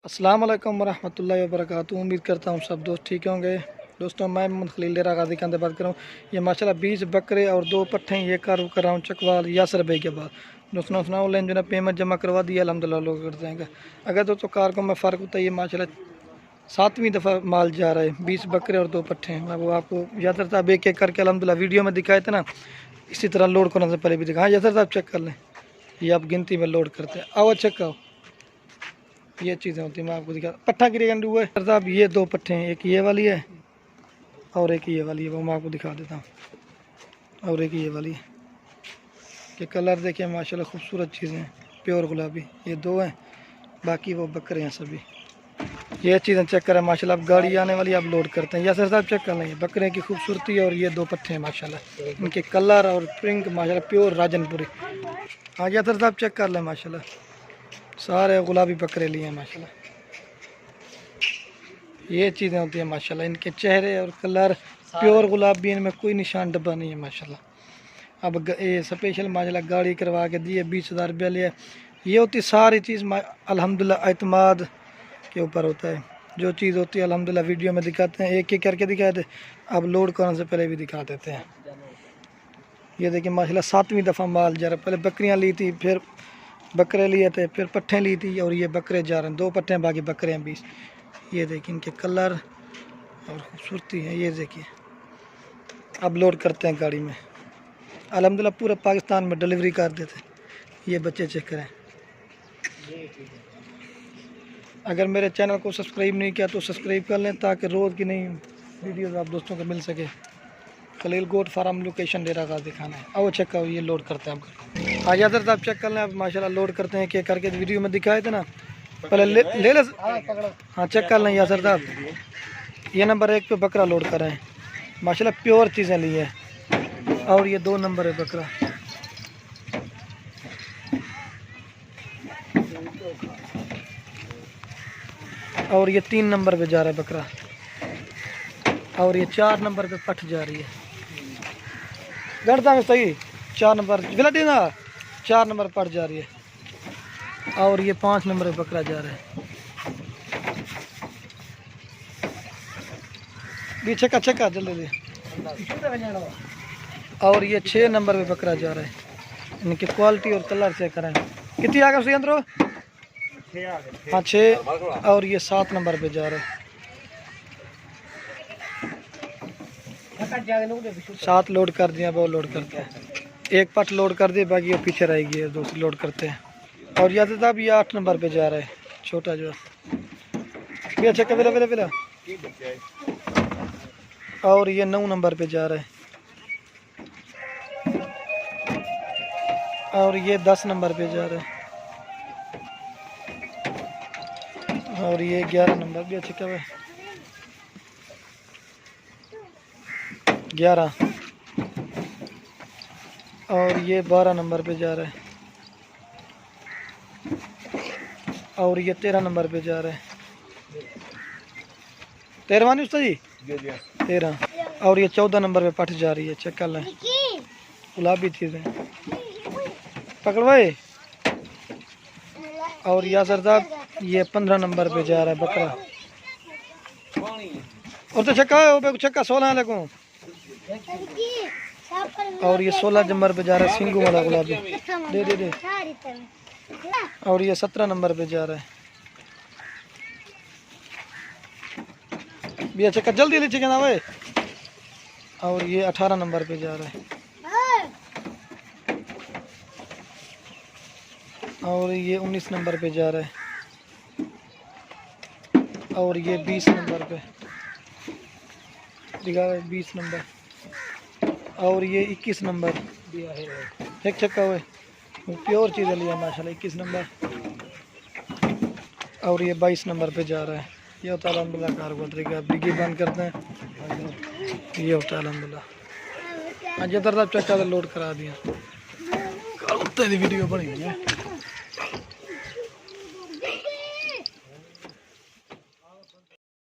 अस्सलाम वालेकुम वरहमतुल्लाहि वबरकातुहू। उम्मीद करता हूँ सब दोस्त ठीक होंगे। दोस्तों मैं मोहम्मद खलील डेरा गाजी खान से बात कर रहा हूँ। ये माशाल्लाह 20 बकरे और 2 पट्ठे ये कार्व कर रहा हूँ चकवाल यासर भाई के बाद। दोस्तों सुना ऑनलाइन जो है पेमेंट जमा करवा दी अल्हम्दुलिल्लाह लोग कर देंगे। अगर दोस्तों कार को मैं फ़र्क होता है ये माशाल्लाह 7वीं दफ़ा माल जा रहा है। 20 बकरे और 2 पट्ठे हैं। मैं वो आपको यासर साहब एक एक करके अल्हम्दुलिल्लाह वीडियो में दिखाए थे ना, इसी तरह लोड करने से पहले भी दिखा। हाँ यासर साहब चेक कर लें, ये आप गिनती में लोड करते हैं। आओ चेक आओ, ये चीज़ें होती हैं मैं आपको दिखा। पट्ठा गिरेगा हुआ है साहब, ये 2 पट्ठे हैं, एक ये वाली है और एक ये वाली है, वो मैं आपको दिखा देता हूँ। और एक ये वाली है कि कलर देखिए माशाल्लाह खूबसूरत चीज़ें हैं, प्योर गुलाबी। ये 2 हैं, बाकी वो बकरे हैं सभी। ये चीज़ें चेक करें माशाल्लाह। अब गाड़ी आने वाली आप लोड करते हैं। यासर साहब चेक कर लेंगे बकरे की खूबसूरती। और ये 2 पट्ठे हैं माशाल्लाह, इनके कलर और प्रिंट माशाल्लाह प्योर राजनपुरी। हाँ यासर साहब चेक कर लें माशाल्लाह, सारे गुलाबी बकरे लिए हैं माशाल्लाह। ये चीज़ें होती हैं माशाल्लाह, इनके चेहरे और कलर प्योर गुलाबी, इनमें कोई निशान डब्बा नहीं है माशाल्लाह। अब ये स्पेशल माशाल्लाह गाड़ी करवा के दिए, 20,000 रुपया लिया। ये होती सारी चीज़ अल्हम्दुलिल्लाह एतमाद के ऊपर होता है। जो चीज़ होती है अल्हम्दुलिल्लाह वीडियो में दिखाते हैं, एक एक करके दिखाए थे, अब लोड करने से पहले भी दिखा देते हैं। ये देखिए माशाल्लाह 7वीं दफ़ा माल जा रहा है। पहले बकरियाँ ली थी, फिर बकरे लिए थे, फिर पट्ठे ली थी, और ये बकरे जा रहे हैं। 2 पट्ठे हैं, बाकी बकरे हैं 20। ये देखिए इनके कलर और खूबसूरती है। ये देखिए अब लोड करते हैं गाड़ी में। अल्हम्दुलिल्लाह पूरे पाकिस्तान में डिलीवरी कर देते हैं। ये बच्चे चेक करें। अगर मेरे चैनल को सब्सक्राइब नहीं किया तो सब्सक्राइब कर लें, ताकि रोज़ की नई वीडियोज़ आप दोस्तों को मिल सके। खलील गोट फार्म लोकेशन डेरा गाजी खान है। आओ चेक करो, ये लोड करते हैं आप। आ यादर साहब चेक कर लें, आप माशाल्लाह लोड करते हैं कि करके वीडियो में दिखाए थे ना, पहले ले ले। हाँ चेक कर लें यासर साहब, ये नंबर 1 पे बकरा लोड कर रहे हैं माशाल्लाह, प्योर चीज़ें ली है। और ये 2 नंबर है बकरा। और ये 3 नंबर पे जा रहा है बकरा। और ये 4 नंबर पे पठ जा रही है। गढ़ता में सही 4 नंबर विला देना, 4 नंबर पठ जा रही है। और ये 5 नंबर पे बकरा जा रहा है। भी छक्का छक्का जल्दी दे। और ये 6 नंबर पे बकरा जा रहा है। इनकी क्वालिटी और कलर चेक करें। कितनी आ गए उसके अंदर? हाँ 6। और ये 7 नंबर पे जा रहा है। 7 लोड कर दिया, वो लोड करते हैं। एक पट लोड कर दिए, बाकी वो पीछे रहेगी, दूसरी लोड करते हैं। और याद साहब ये 8 नंबर पे जा रहा है, छोटा जो है। अच्छा कबिला बिला बिला। और ये 9 नंबर पे जा रहा है। और ये 10 नंबर पे जा रहा है। और ये 11 नंबर भी अच्छा कब है, 11। और ये 12 नंबर पे जा रहा है। और ये 13 नंबर पे जा रहा है। 13वां नहीं उस्ताद जी, 13। और ये 14 नंबर पे पट जा रही है। चेक कर लें, गुलाबी चीज़ें पकड़वाए। और यासर साहब ये 15 नंबर पे जा रहा है बकरा। और तो छक्का छक्का 16 लगूँ। और ये 16 नंबर पे जा रहा है सिंगू वाला गुलाबी। दे दे दे। और ये 17 नंबर पे जा रहा है। भी अच्छा जल्दी लीजिए क्या नाम है। और ये 18 नंबर पे जा रहा है। और ये 19 नंबर पे जा रहा है। और ये 20 नंबर पे दिखा है, 20 नंबर। और ये 21 नंबर दिया है। एक चक्का हुए प्योर चीज़ें लिया माशाल्लाह, 21 नंबर। और ये 22 नंबर पे जा रहा है। ये होता है अल्हम्दुलिल्लाह कार को तरीका, बिगी बंद करते हैं। ये होता है अल्हम्दुलिल्लाह। आज तरह चक्का लोड करा दिया, वीडियो बनी है।